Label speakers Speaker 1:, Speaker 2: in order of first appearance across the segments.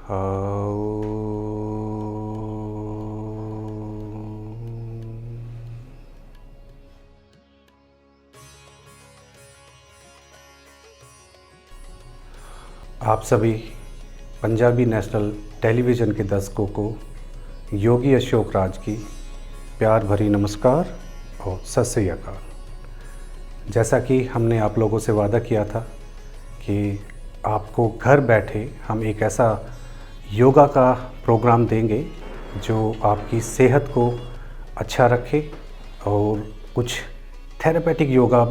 Speaker 1: आप सभी Punjabi national television के दर्शकों को योगी अशोक राज की प्यार भरी नमस्कार और सत श्री अकाल। जैसा कि हमने आप लोगों से वादा किया था कि आपको घर बैठे हम एक ऐसा योगा का प्रोग्राम देंगे जो आपकी सेहत को अच्छा रखे, और कुछ थेरेपेटिक योगा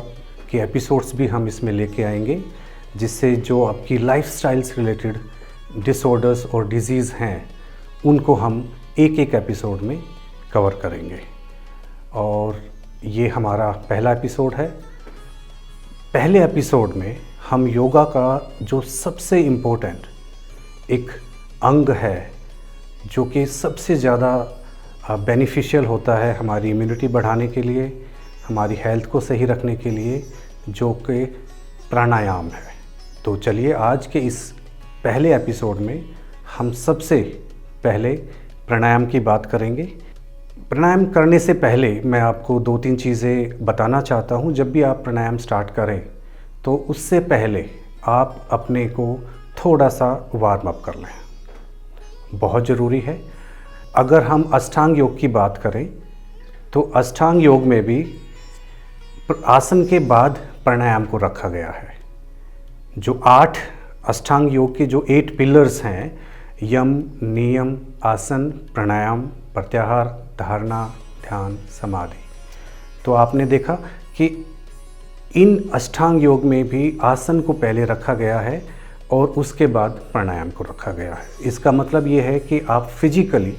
Speaker 1: के एपिसोड्स भी हम इसमें लेके आएंगे, जिससे जो आपकी लाइफस्टाइल से रिलेटेड डिसऑर्डर्स और डिजीज़ हैं उनको हम एक एक एपिसोड में कवर करेंगे। और ये हमारा पहला एपिसोड है। पहले एपिसोड में हम योगा का जो सबसे इम्पोर्टेंट एक अंग है, जो कि सबसे ज़्यादा बेनिफिशियल होता है हमारी इम्यूनिटी बढ़ाने के लिए, हमारी हेल्थ को सही रखने के लिए, जो कि प्राणायाम है। तो चलिए आज के इस पहले एपिसोड में हम सबसे पहले प्राणायाम की बात करेंगे। प्राणायाम करने से पहले मैं आपको 2-3 चीज़ें बताना चाहता हूँ। जब भी आप प्राणायाम स्टार्ट करें तो उससे पहले आप अपने को थोड़ा सा वार्म अप कर लें, बहुत ज़रूरी है। अगर हम अष्टांग योग की बात करें तो अष्टांग योग में भी आसन के बाद प्राणायाम को रखा गया है। जो 8 अष्टांग योग के जो 8 पिलर्स हैं, यम, नियम, आसन, प्राणायाम, प्रत्याहार, धारणा, ध्यान, समाधि। तो आपने देखा कि इन अष्टांग योग में भी आसन को पहले रखा गया है और उसके बाद प्राणायाम को रखा गया है। इसका मतलब ये है कि आप फिजिकली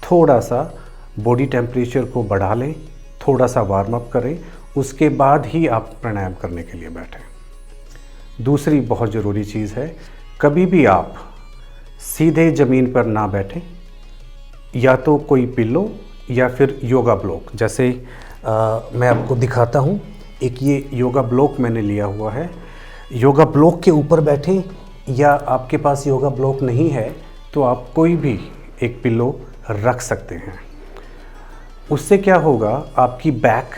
Speaker 1: थोड़ा सा बॉडी टेम्परेचर को बढ़ा लें, थोड़ा सा वार्म अप करें, उसके बाद ही आप प्राणायाम करने के लिए बैठें। दूसरी बहुत ज़रूरी चीज़ है, कभी भी आप सीधे ज़मीन पर ना बैठें, या तो कोई पिल्लो या फिर योगा ब्लॉक। जैसे मैं आपको दिखाता हूँ, एक ये योगा ब्लॉक मैंने लिया हुआ है। योगा ब्लॉक के ऊपर बैठें, या आपके पास योगा ब्लॉक नहीं है तो आप कोई भी एक पिल्लो रख सकते हैं। उससे क्या होगा, आपकी back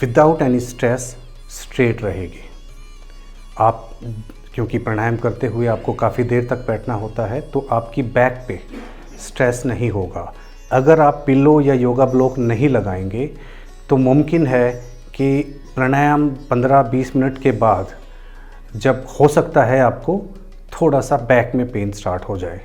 Speaker 1: without any stress straight रहेगी। आप क्योंकि प्राणायाम करते हुए आपको काफ़ी देर तक बैठना होता है, तो आपकी बैक पे स्ट्रेस नहीं होगा। अगर आप पिल्लो या योगा ब्लॉक नहीं लगाएंगे तो मुमकिन है कि प्राणायाम 15-20 मिनट के बाद जब हो सकता है आपको थोड़ा सा बैक में पेन स्टार्ट हो जाए।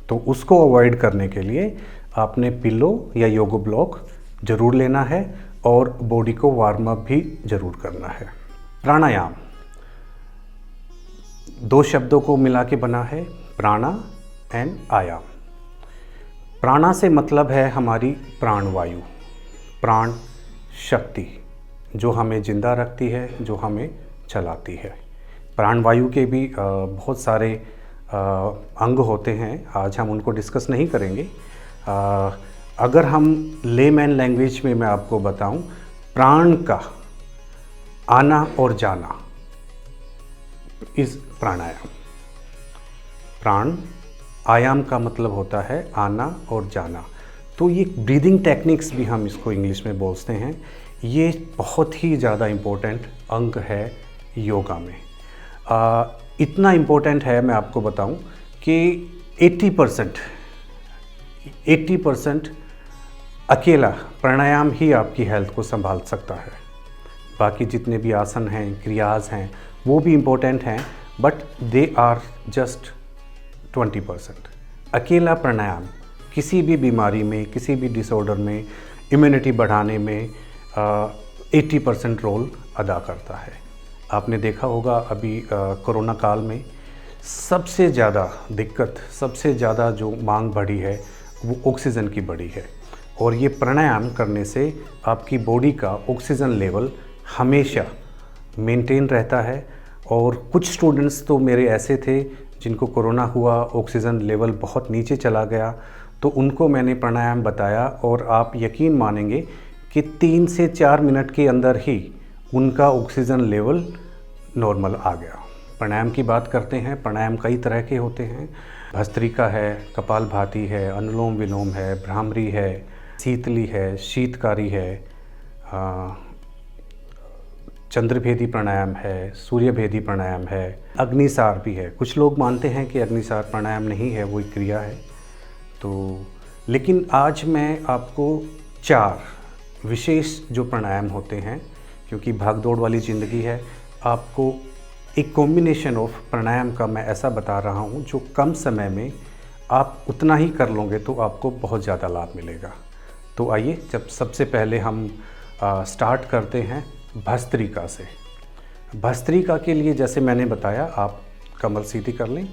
Speaker 1: तो उसको अवॉइड करने के लिए आपने पिल्लो या योगा ब्लॉक ज़रूर लेना है और बॉडी को वार्म अप भी ज़रूर करना है। प्राणायाम 2 शब्दों को मिला के बना है, प्राणा एंड आयाम। प्राणा से मतलब है हमारी प्राणवायु, प्राण शक्ति, जो हमें जिंदा रखती है, जो हमें चलाती है। प्राणवायु के भी बहुत सारे अंग होते हैं, आज हम उनको डिस्कस नहीं करेंगे। अगर हम लेमैन लैंग्वेज में मैं आपको बताऊं, प्राण का आना और जाना इस प्राणायाम। प्राण आयाम का मतलब होता है आना और जाना। तो ये ब्रीदिंग टेक्निक्स भी हम इसको इंग्लिश में बोलते हैं। ये बहुत ही ज़्यादा इम्पोर्टेंट अंग है योगा में। इतना इम्पोर्टेंट है, मैं आपको बताऊं कि 80% अकेला प्राणायाम ही आपकी हेल्थ को संभाल सकता है। बाकी जितने भी आसन हैं, क्रियाज हैं, वो भी इम्पोर्टेंट हैं, बट दे आर जस्ट 20%। अकेला प्राणायाम किसी भी बीमारी में, किसी भी डिसऑर्डर में, इम्यूनिटी बढ़ाने में 80% रोल अदा करता है। आपने देखा होगा अभी कोरोना काल में सबसे ज़्यादा दिक्कत, सबसे ज़्यादा जो मांग बढ़ी है वो ऑक्सीजन की बढ़ी है, और ये प्राणायाम करने से आपकी बॉडी का ऑक्सीजन लेवल हमेशा मेंटेन रहता है। और कुछ स्टूडेंट्स तो मेरे ऐसे थे जिनको कोरोना हुआ, ऑक्सीजन लेवल बहुत नीचे चला गया, तो उनको मैंने प्राणायाम बताया और आप यकीन मानेंगे कि 3 से 4 मिनट के अंदर ही उनका ऑक्सीजन लेवल नॉर्मल आ गया। प्राणायाम की बात करते हैं। प्राणायाम कई तरह के होते हैं। भस्त्रिका है, कपालभाति है, अनुलोम विलोम है, भ्रामरी है, शीतली है, शीतकारी है, चंद्रभेदी प्राणायाम है, सूर्यभेदी प्राणायाम है, अग्निसार भी है। कुछ लोग मानते हैं कि अग्निसार प्राणायाम नहीं है, वो एक क्रिया है। तो लेकिन आज मैं आपको 4 विशेष जो प्राणायाम होते हैं, क्योंकि भागदौड़ वाली ज़िंदगी है, आपको एक कॉम्बिनेशन ऑफ प्राणायाम का मैं ऐसा बता रहा हूँ जो कम समय में आप उतना ही कर लोगे तो आपको बहुत ज़्यादा लाभ मिलेगा। तो आइए, जब सबसे पहले हम स्टार्ट करते हैं भस्त्रिका से। भस्त्रिका के लिए जैसे मैंने बताया, आप कमर सीधी कर लें,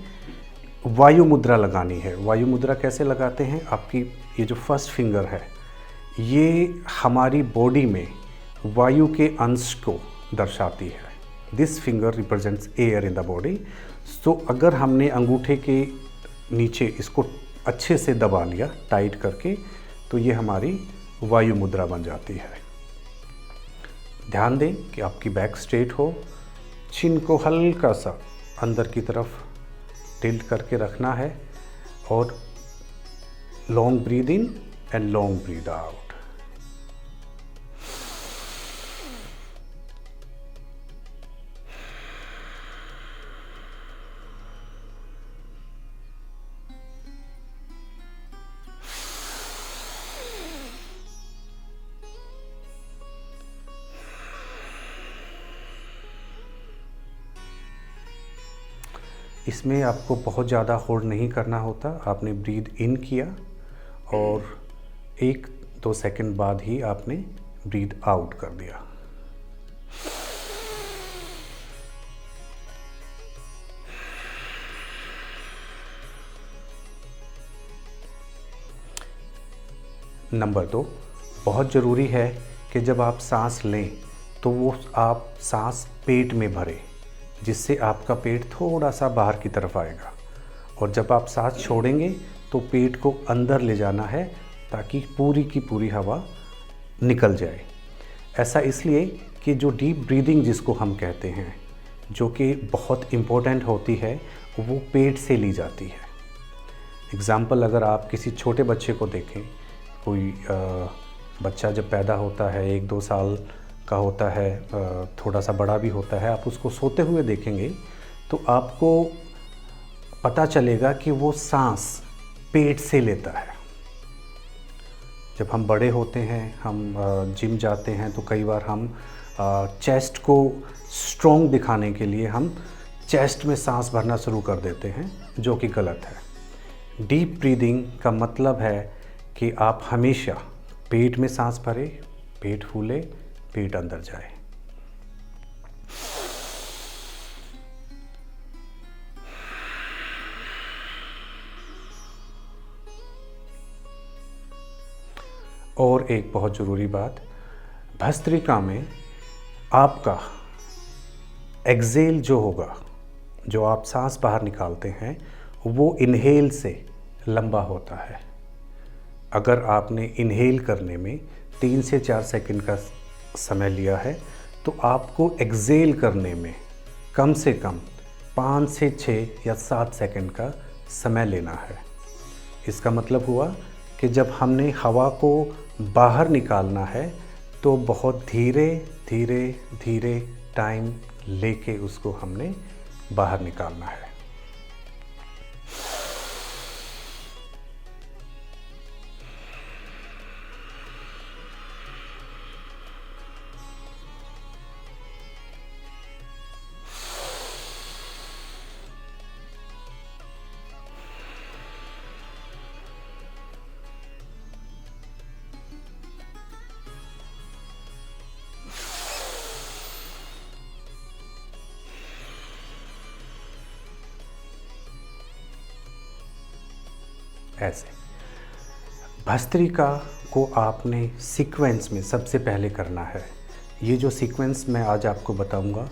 Speaker 1: वायु मुद्रा लगानी है। वायु मुद्रा कैसे लगाते हैं? आपकी ये जो फर्स्ट फिंगर है, ये हमारी बॉडी में वायु के अंश को दर्शाती है। This finger represents air in the body. So अगर हमने अंगूठे के नीचे इसको अच्छे से दबा लिया टाइट करके, तो ये हमारी वायु मुद्रा बन जाती है। ध्यान दें कि आपकी बैक स्ट्रेट हो, चिन को हल्का सा अंदर की तरफ टिल्ट करके रखना है और long breathe in and long breathe out. इसमें आपको बहुत ज़्यादा होल्ड नहीं करना होता। आपने ब्रीद इन किया और 1-2 सेकंड बाद ही आपने ब्रीद आउट कर दिया। नंबर 2, बहुत ज़रूरी है कि जब आप सांस लें तो वो आप सांस पेट में भरें, जिससे आपका पेट थोड़ा सा बाहर की तरफ आएगा। और जब आप सांस छोड़ेंगे तो पेट को अंदर ले जाना है ताकि पूरी की पूरी हवा निकल जाए। ऐसा इसलिए कि जो डीप ब्रीदिंग जिसको हम कहते हैं, जो कि बहुत इम्पोर्टेंट होती है, वो पेट से ली जाती है। एग्ज़ाम्पल, अगर आप किसी छोटे बच्चे को देखें, कोई बच्चा जब पैदा होता है, 1-2 साल का होता है, थोड़ा सा बड़ा भी होता है, आप उसको सोते हुए देखेंगे तो आपको पता चलेगा कि वो सांस पेट से लेता है। जब हम बड़े होते हैं, हम जिम जाते हैं, तो कई बार हम चेस्ट को स्ट्रॉन्ग दिखाने के लिए हम चेस्ट में सांस भरना शुरू कर देते हैं, जो कि गलत है। डीप ब्रीदिंग का मतलब है कि आप हमेशा पेट में सांस भरें, पेट फूले, पेट अंदर जाए। और एक बहुत ज़रूरी बात, भस्त्रिका में आपका एक्सेल जो होगा, जो आप सांस बाहर निकालते हैं, वो इनहेल से लंबा होता है। अगर आपने इनहेल करने में 3 से 4 सेकंड का समय लिया है, तो आपको एक्सेल करने में कम से कम 5 से 6 या 7 सेकंड का समय लेना है। इसका मतलब हुआ कि जब हमने हवा को बाहर निकालना है तो बहुत धीरे धीरे धीरे टाइम लेके उसको हमने बाहर निकालना है। ऐसे भस्त्रिका को आपने सीक्वेंस में सबसे पहले करना है। ये जो सीक्वेंस मैं आज आपको बताऊंगा,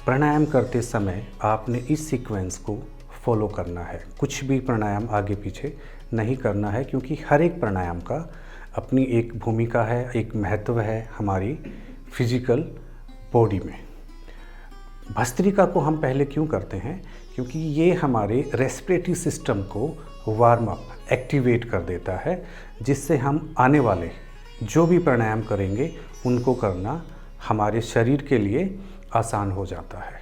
Speaker 1: प्राणायाम करते समय आपने इस सीक्वेंस को फॉलो करना है। कुछ भी प्राणायाम आगे पीछे नहीं करना है, क्योंकि हर एक प्राणायाम का अपनी एक भूमिका है, एक महत्व है हमारी फिजिकल बॉडी में। भस्त्रिका को हम पहले क्यों करते हैं? क्योंकि ये हमारे रेस्पिरेटरी सिस्टम को वार्म अप, एक्टिवेट कर देता है, जिससे हम आने वाले जो भी प्राणायाम करेंगे उनको करना हमारे शरीर के लिए आसान हो जाता है।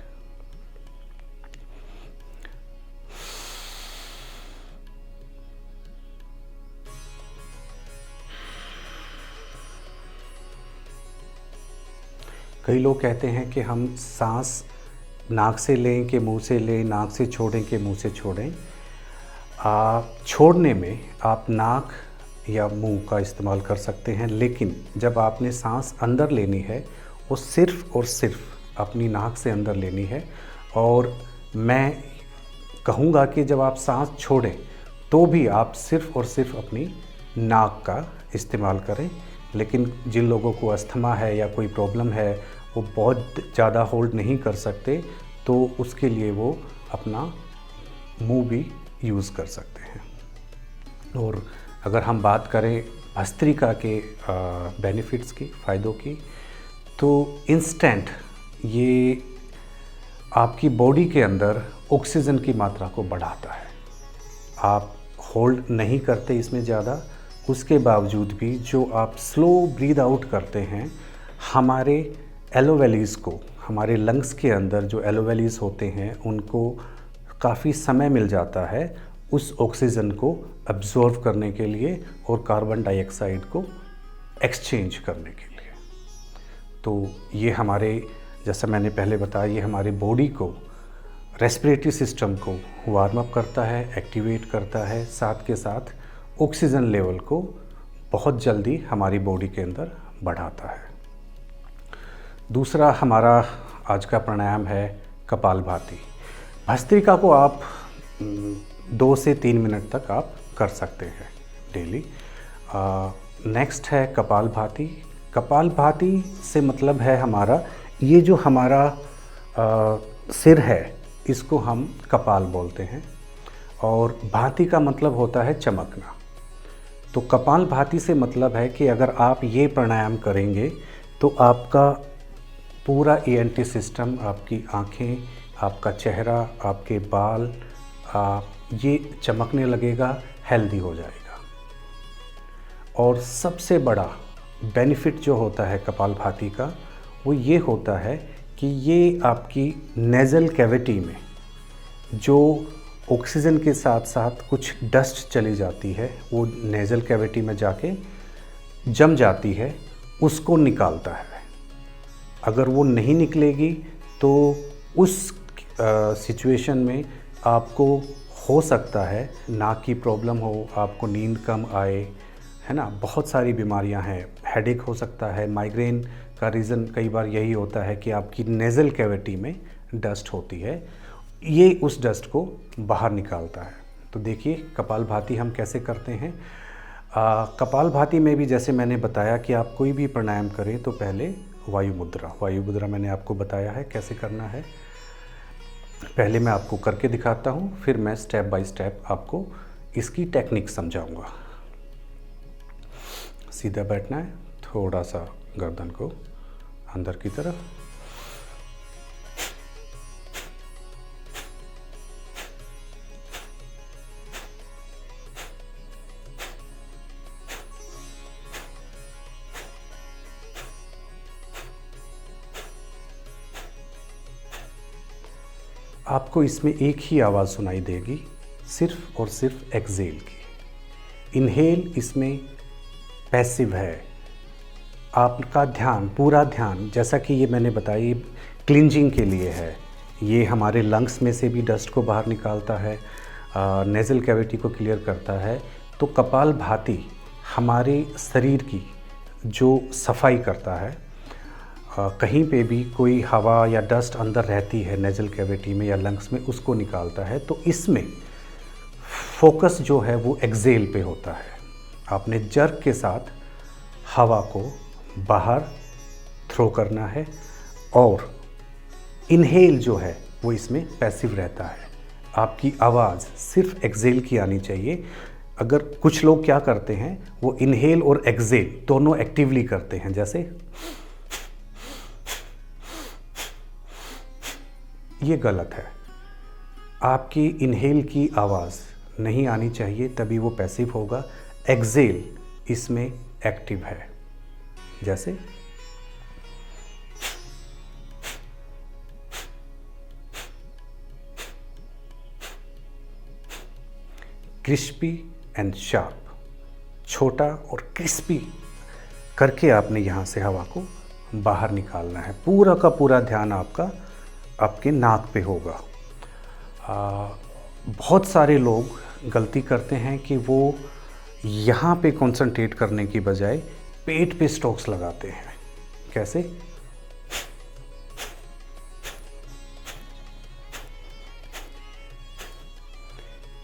Speaker 1: कई लोग कहते हैं कि हम सांस नाक से लें कि मुंह से लें, नाक से छोड़ें कि मुंह से छोड़ें। छोड़ने में आप नाक या मुंह का इस्तेमाल कर सकते हैं, लेकिन जब आपने सांस अंदर लेनी है वो सिर्फ़ और सिर्फ अपनी नाक से अंदर लेनी है। और मैं कहूँगा कि जब आप सांस छोड़ें तो भी आप सिर्फ़ और सिर्फ अपनी नाक का इस्तेमाल करें। लेकिन जिन लोगों को अस्थमा है या कोई प्रॉब्लम है, वो बहुत ज़्यादा होल्ड नहीं कर सकते, तो उसके लिए वो अपना मुंह भी यूज़ कर सकते हैं। और अगर हम बात करें भस्त्रिका के बेनिफिट्स की, फ़ायदों की, तो इंस्टेंट ये आपकी बॉडी के अंदर ऑक्सीजन की मात्रा को बढ़ाता है। आप होल्ड नहीं करते इसमें ज़्यादा, उसके बावजूद भी जो आप स्लो ब्रीद आउट करते हैं, हमारे एलोवेलीज़ को, हमारे लंग्स के अंदर जो एलोवेलीज़ होते हैं उनको काफ़ी समय मिल जाता है उस ऑक्सीजन को अब्जॉर्व करने के लिए और कार्बन डाइऑक्साइड को एक्सचेंज करने के लिए। तो ये हमारे, जैसा मैंने पहले बताया, ये हमारे बॉडी को, रेस्पिरेटरी सिस्टम को वार्म अप करता है, एक्टिवेट करता है, साथ के साथ ऑक्सीजन लेवल को बहुत जल्दी हमारी बॉडी के अंदर बढ़ाता है। दूसरा हमारा आज का प्राणायाम है कपालभाति। भस्त्रिका को आप 2 से 3 मिनट तक आप कर सकते हैं डेली। नेक्स्ट है कपालभाति। कपालभाति से मतलब है हमारा, ये जो हमारा सिर है इसको हम कपाल बोलते हैं, और भाति का मतलब होता है चमकना। तो कपालभाति से मतलब है कि अगर आप ये प्राणायाम करेंगे तो आपका पूरा ENT सिस्टम, आपकी आँखें, आपका चेहरा, आपके बाल, ये चमकने लगेगा, हेल्दी हो जाएगा। और सबसे बड़ा बेनिफिट जो होता है कपालभाति का, वो ये होता है कि ये आपकी नेज़ल कैविटी में जो ऑक्सीजन के साथ साथ कुछ डस्ट चली जाती है, वो नेज़ल कैविटी में जाके जम जाती है, उसको निकालता है। अगर वो नहीं निकलेगी तो उस सिचुएशन में आपको हो सकता है नाक की प्रॉब्लम हो, आपको नींद कम आए, है ना। बहुत सारी बीमारियां हैं, हेडेक हो सकता है। माइग्रेन का रीज़न कई बार यही होता है कि आपकी नेज़ल कैविटी में डस्ट होती है, ये उस डस्ट को बाहर निकालता है। तो देखिए कपालभाति हम कैसे करते हैं। कपालभाति में भी जैसे मैंने बताया कि आप कोई भी प्राणायाम करें तो पहले वायु मुद्रा मैंने आपको बताया है कैसे करना है। पहले मैं आपको करके दिखाता हूँ, फिर मैं स्टेप बाय स्टेप आपको इसकी टेक्निक समझाऊंगा। सीधा बैठना है, थोड़ा सा गर्दन को अंदर की तरफ, आपको इसमें एक ही आवाज़ सुनाई देगी, सिर्फ और सिर्फ एक्सेल की। इनहेल इसमें पैसिव है। आपका ध्यान, पूरा ध्यान, जैसा कि ये मैंने बताया, क्लिंजिंग के लिए है। ये हमारे लंग्स में से भी डस्ट को बाहर निकालता है, नेज़ल कैविटी को क्लियर करता है। तो कपालभाति हमारे शरीर की जो सफाई करता है, कहीं पे भी कोई हवा या डस्ट अंदर रहती है नेज़ल कैविटी में या लंग्स में, उसको निकालता है। तो इसमें फोकस जो है वो एक्सेल पे होता है। आपने जर्क के साथ हवा को बाहर थ्रो करना है, और इनहेल जो है वो इसमें पैसिव रहता है। आपकी आवाज़ सिर्फ एक्सेल की आनी चाहिए। अगर कुछ लोग क्या करते हैं, वो इनहेल और एक्सेल दोनों एक्टिवली करते हैं, जैसे ये गलत है। आपकी इनहेल की आवाज़ नहीं आनी चाहिए, तभी वो पैसिव होगा। एक्सेल इसमें एक्टिव है। जैसे क्रिस्पी एंड शार्प, छोटा और क्रिस्पी करके आपने यहाँ से हवा को बाहर निकालना है। पूरा का पूरा ध्यान आपका आपके नाक पे होगा। बहुत सारे लोग गलती करते हैं कि वो यहाँ पे कंसंट्रेट करने की बजाय पेट पे स्ट्रोक्स लगाते हैं। कैसे?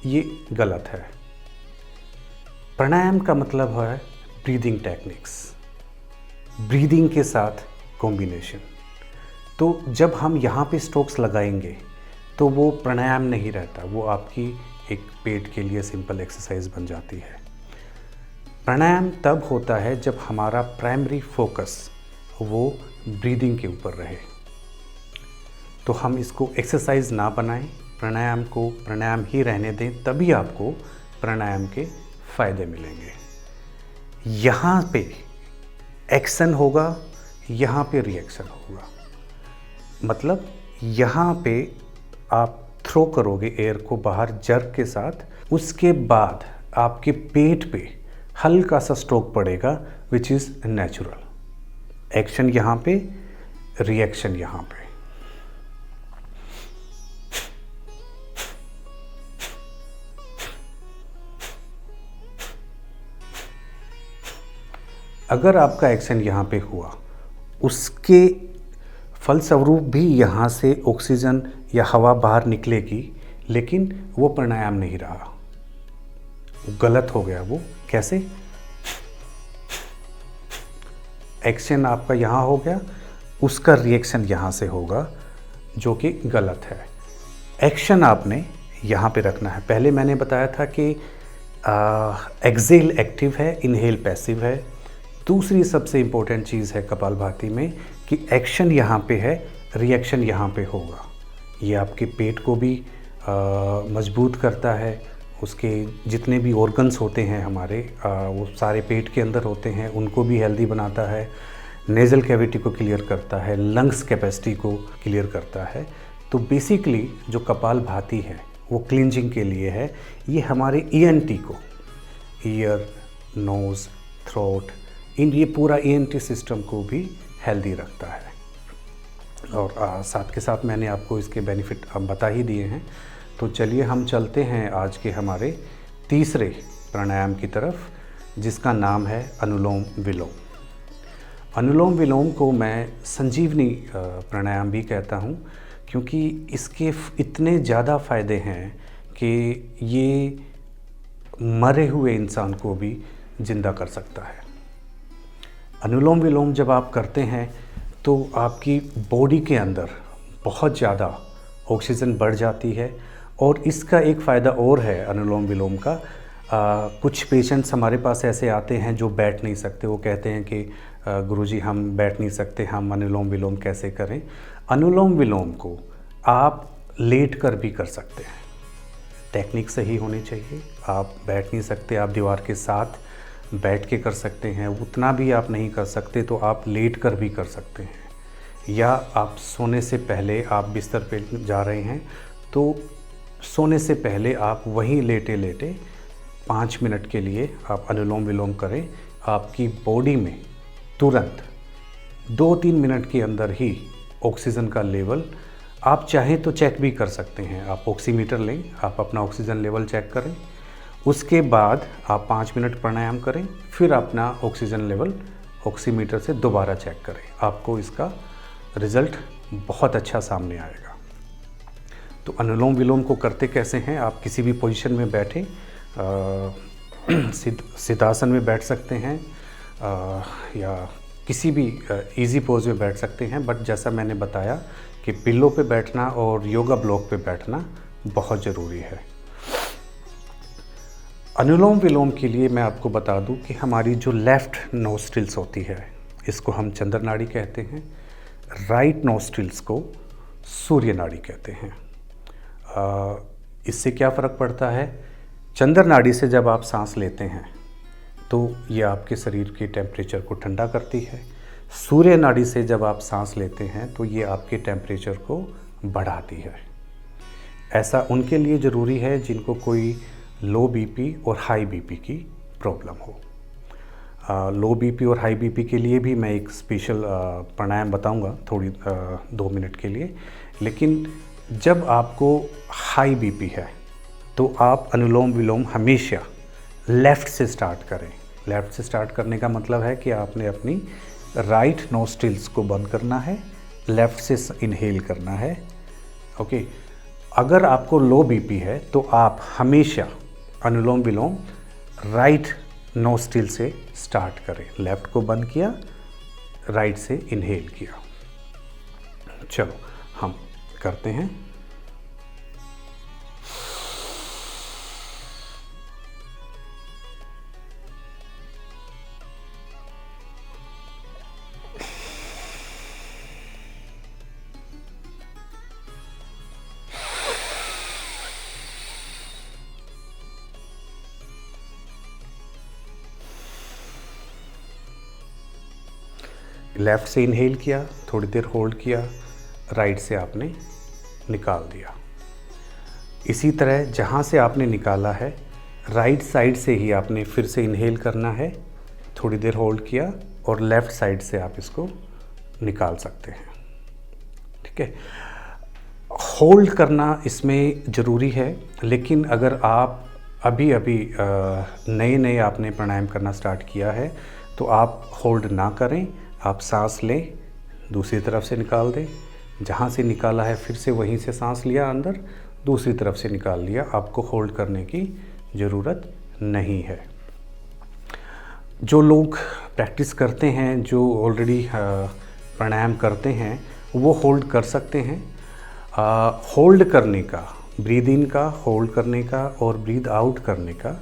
Speaker 1: ये गलत है। प्राणायाम का मतलब है ब्रीदिंग टेक्निक्स, ब्रीदिंग के साथ कॉम्बिनेशन। तो जब हम यहाँ पे स्ट्रोक्स लगाएंगे तो वो प्राणायाम नहीं रहता, वो आपकी एक पेट के लिए सिंपल एक्सरसाइज बन जाती है। प्राणायाम तब होता है जब हमारा प्राइमरी फोकस वो ब्रीदिंग के ऊपर रहे। तो हम इसको एक्सरसाइज ना बनाएं, प्राणायाम को प्राणायाम ही रहने दें, तभी आपको प्राणायाम के फ़ायदे मिलेंगे। यहाँ पे एक्शन होगा, यहाँ पे रिएक्शन होगा। मतलब यहाँ पे आप थ्रो करोगे एयर को बाहर जर्क के साथ, उसके बाद आपके पेट पे हल्का सा स्ट्रोक पड़ेगा, विच इज़ नेचुरल। एक्शन यहाँ पे, रिएक्शन यहाँ पे। अगर आपका एक्शन यहाँ पे हुआ, उसके फलस्वरूप भी यहाँ से ऑक्सीजन या हवा बाहर निकलेगी, लेकिन वो प्राणायाम नहीं रहा, गलत हो गया वो। कैसे? एक्शन आपका यहाँ हो गया, उसका रिएक्शन यहाँ से होगा, जो कि गलत है। एक्शन आपने यहाँ पे रखना है। पहले मैंने बताया था कि एक्सेल एक्टिव है, इनहेल पैसिव है। दूसरी सबसे इम्पोर्टेंट चीज़ है कपालभाति में कि एक्शन यहाँ पे है, रिएक्शन यहाँ पे होगा। ये आपके पेट को भी मजबूत करता है, उसके जितने भी ऑर्गन्स होते हैं हमारे वो सारे पेट के अंदर होते हैं, उनको भी हेल्दी बनाता है, नेज़ल कैविटी को क्लियर करता है, लंग्स कैपेसिटी को क्लियर करता है। तो बेसिकली जो कपालभाति है वो क्लींजिंग के लिए है। ये हमारे ENT को, ईयर, नोज़, थ्रोट, ये पूरा ENT सिस्टम को भी हेल्दी रखता है। और साथ के साथ मैंने आपको इसके बेनिफिट अब बता ही दिए हैं। तो चलिए हम चलते हैं आज के हमारे तीसरे प्राणायाम की तरफ, जिसका नाम है अनुलोम विलोम। अनुलोम विलोम को मैं संजीवनी प्राणायाम भी कहता हूँ, क्योंकि इसके इतने ज़्यादा फ़ायदे हैं कि ये मरे हुए इंसान को भी जिंदा कर सकता है। अनुलोम विलोम जब आप करते हैं तो आपकी बॉडी के अंदर बहुत ज़्यादा ऑक्सीजन बढ़ जाती है। और इसका एक फ़ायदा और है अनुलोम विलोम का। कुछ पेशेंट्स हमारे पास ऐसे आते हैं जो बैठ नहीं सकते। वो कहते हैं कि गुरुजी हम बैठ नहीं सकते, हम अनुलोम विलोम कैसे करें। अनुलोम विलोम को आप लेट कर भी कर सकते हैं, टेक्निक सही होनी चाहिए। आप बैठ नहीं सकते, आप दीवार के साथ बैठ के कर सकते हैं। उतना भी आप नहीं कर सकते तो आप लेट कर भी कर सकते हैं, या आप सोने से पहले आप बिस्तर पे जा रहे हैं तो सोने से पहले आप वहीं लेटे लेटे 5 मिनट के लिए आप अनुलोम विलोम करें। आपकी बॉडी में तुरंत 2-3 मिनट के अंदर ही ऑक्सीजन का लेवल, आप चाहें तो चेक भी कर सकते हैं। आप ऑक्सीमीटर लें, आप अपना ऑक्सीजन लेवल चेक करें, उसके बाद आप 5 मिनट प्राणायाम करें, फिर अपना ऑक्सीजन लेवल ऑक्सीमीटर से दोबारा चेक करें। आपको इसका रिज़ल्ट बहुत अच्छा सामने आएगा। तो अनुलोम विलोम को करते कैसे हैं? आप किसी भी पोजीशन में बैठें, सिद्धासन में बैठ सकते हैं या किसी भी इजी पोज में बैठ सकते हैं। बट जैसा मैंने बताया कि पिल्लो पे बैठना और योगा ब्लॉक पे बैठना बहुत ज़रूरी है। अनुलोम विलोम के लिए मैं आपको बता दूं कि हमारी जो लेफ़्ट नोस्ट्रिल्स होती है, इसको हम चंद्र नाड़ी कहते हैं। राइट नोस्ट्रिल्स को सूर्य नाड़ी कहते हैं। इससे क्या फ़र्क पड़ता है? चंद्र नाड़ी से जब आप सांस लेते हैं तो ये आपके शरीर के टेम्परेचर को ठंडा करती है। सूर्य नाड़ी से जब आप सांस लेते हैं तो ये आपके टेम्परेचर को बढ़ाती है। ऐसा उनके लिए ज़रूरी है जिनको कोई लो बीपी और हाई बीपी की प्रॉब्लम हो। लो बीपी और हाई बीपी के लिए भी मैं एक स्पेशल प्राणायाम बताऊंगा थोड़ी 2 मिनट के लिए। लेकिन जब आपको हाई बीपी है तो आप अनुलोम विलोम हमेशा लेफ़्ट से स्टार्ट करें। लेफ़्ट से स्टार्ट करने का मतलब है कि आपने अपनी राइट नोस्ट्रिल्स को बंद करना है, लेफ़्ट से इनहेल करना है। ओके। अगर आपको लो बीपी है तो आप हमेशा अनुलोम विलोम राइट नोस्ट्रिल से स्टार्ट करें। लेफ़्ट को बंद किया, राइट से इनहेल किया। चलो हम करते हैं। लेफ़्ट से इनहेल किया, थोड़ी देर होल्ड किया, राइट से आपने निकाल दिया। इसी तरह जहाँ से आपने निकाला है राइट साइड से ही आपने फिर से इनहेल करना है, थोड़ी देर होल्ड किया और लेफ़्ट साइड से आप इसको निकाल सकते हैं। ठीक है। होल्ड करना इसमें ज़रूरी है, लेकिन अगर आप अभी अभी नए नए आपने प्राणायाम करना स्टार्ट किया है तो आप होल्ड ना करें। आप सांस लें, दूसरी तरफ से निकाल दें। जहाँ से निकाला है फिर से वहीं से सांस लिया अंदर, दूसरी तरफ से निकाल लिया। आपको होल्ड करने की ज़रूरत नहीं है। जो लोग प्रैक्टिस करते हैं, जो ऑलरेडी प्राणायाम करते हैं, वो होल्ड कर सकते हैं। होल्ड करने का, ब्रीद इन का, होल्ड करने का और ब्रीद आउट करने का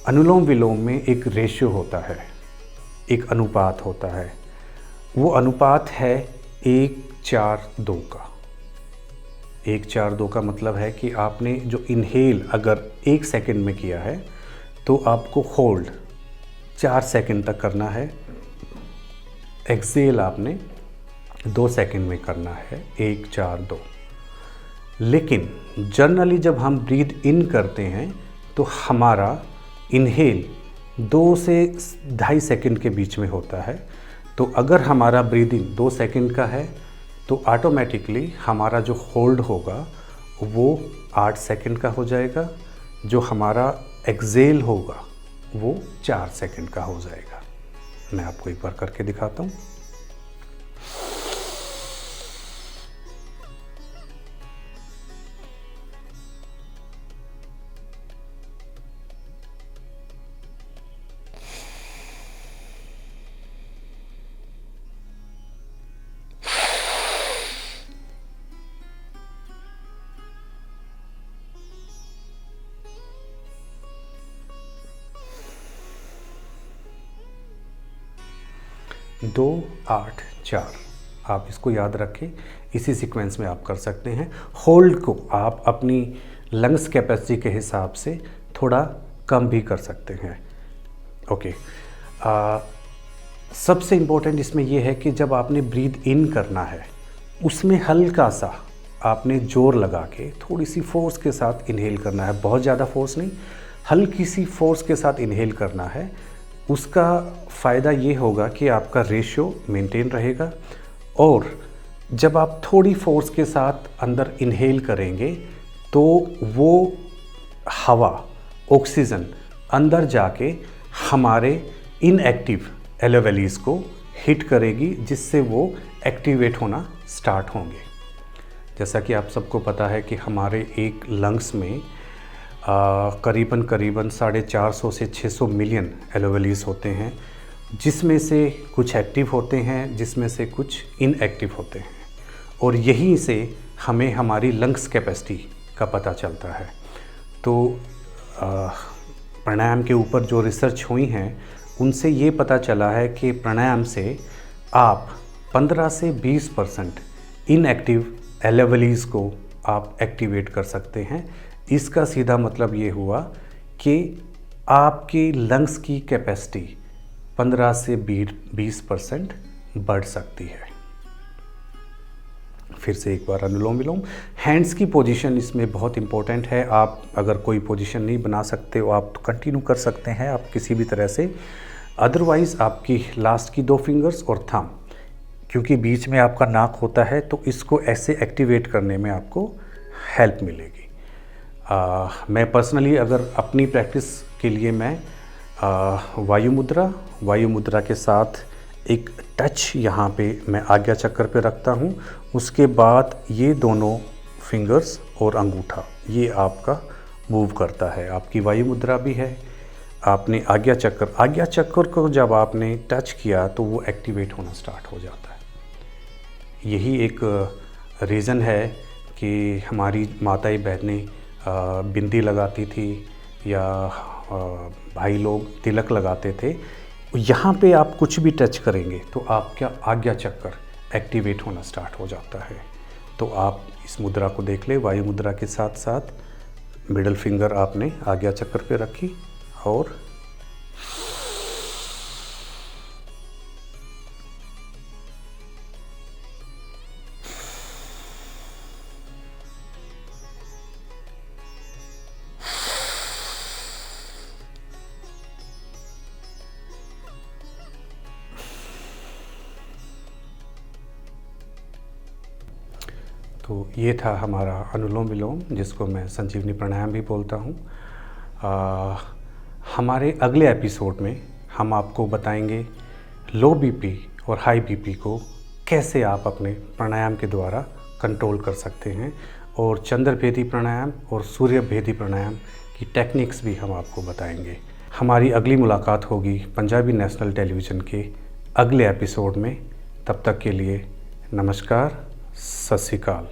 Speaker 1: अनुलोम विलोम में एक रेशियो होता है, एक अनुपात होता है। वो अनुपात है 1:4:2 का। 1:4:2 का मतलब है कि आपने जो इनहेल अगर 1 सेकंड में किया है तो आपको होल्ड 4 सेकंड तक करना है। एक्सेल आपने 2 सेकंड में करना है, 1:4:2। लेकिन जनरली जब हम ब्रीद इन करते हैं तो हमारा इनहेल 2 से 2.5 सेकंड के बीच में होता है। तो अगर हमारा ब्रीद इन 2 सेकंड का है तो ऑटोमेटिकली हमारा जो होल्ड होगा वो 8 सेकंड का हो जाएगा। जो हमारा एक्सेल होगा वो 4 सेकंड का हो जाएगा। मैं आपको एक बार करके दिखाता हूँ। दो 8 4 आप इसको याद रखें। इसी सीक्वेंस में आप कर सकते हैं। होल्ड को आप अपनी लंग्स कैपेसिटी के हिसाब से थोड़ा कम भी कर सकते हैं। ओके। सबसे इम्पोर्टेंट इसमें यह है कि जब आपने ब्रीद इन करना है उसमें हल्का सा आपने जोर लगा के थोड़ी सी फोर्स के साथ इनहेल करना है। बहुत ज़्यादा फोर्स नहीं, हल्की सी फोर्स के साथ इनहेल करना है। उसका फ़ायदा ये होगा कि आपका रेशियो मेंटेन रहेगा और जब आप थोड़ी फोर्स के साथ अंदर इनहेल करेंगे तो वो हवा, ऑक्सीजन अंदर जाके हमारे इनएक्टिव एलोवेलीज को हिट करेगी, जिससे वो एक्टिवेट होना स्टार्ट होंगे। जैसा कि आप सबको पता है कि हमारे एक लंग्स में करीबन 450 से 600 मिलियन एलोवेलीज होते हैं, जिसमें से कुछ एक्टिव होते हैं, जिसमें से कुछ इनएक्टिव होते हैं। और यहीं से हमें हमारी लंग्स कैपेसिटी का पता चलता है। तो प्राणायाम के ऊपर जो रिसर्च हुई हैं उनसे ये पता चला है कि प्राणायाम से आप 15 से 20% इनएक्टिव एलेवलीज को आप एक्टिवेट कर सकते हैं। इसका सीधा मतलब ये हुआ कि आपकी लंग्स की कैपेसिटी 15 से 20% बढ़ सकती है। फिर से एक बार अनुलोम विलोम। हैंड्स की पोजीशन इसमें बहुत इंपॉर्टेंट है। आप अगर कोई पोजीशन नहीं बना सकते हो आप तो कंटिन्यू कर सकते हैं आप किसी भी तरह से। अदरवाइज़ आपकी लास्ट की 2 फिंगर्स और थंब, क्योंकि बीच में आपका नाक होता है तो इसको ऐसे एक्टिवेट करने में आपको हेल्प मिलेगी। मैं पर्सनली अगर अपनी प्रैक्टिस के लिए मैं वायु मुद्रा के साथ एक टच यहाँ पे मैं आज्ञा चक्र पे रखता हूँ। उसके बाद ये दोनों फिंगर्स और अंगूठा ये आपका मूव करता है। आपकी वायु मुद्रा भी है। आपने आज्ञा चक्र को जब आपने टच किया तो वो एक्टिवेट होना स्टार्ट हो जाता है। यही एक रीज़न है कि हमारी माताएं बहनें बिंदी लगाती थी या भाई लोग तिलक लगाते थे। यहाँ पे आप कुछ भी टच करेंगे तो आपका आज्ञा चक्र एक्टिवेट होना स्टार्ट हो जाता है। तो आप इस मुद्रा को देख ले। वायु मुद्रा के साथ साथ मिडल फिंगर आपने आज्ञा चक्र पे रखी और तो ये था हमारा अनुलोम विलोम, जिसको मैं संजीवनी प्राणायाम भी बोलता हूँ। हमारे अगले एपिसोड में हम आपको बताएंगे लो बीपी और हाई बीपी को कैसे आप अपने प्राणायाम के द्वारा कंट्रोल कर सकते हैं, और चंद्र भेदी प्राणायाम और सूर्य भेदी प्राणायाम की टेक्निक्स भी हम आपको बताएंगे। हमारी अगली मुलाकात होगी पंजाबी नेशनल टेलीविज़न के अगले एपिसोड में। तब तक के लिए नमस्कार, सत श्री अकाल।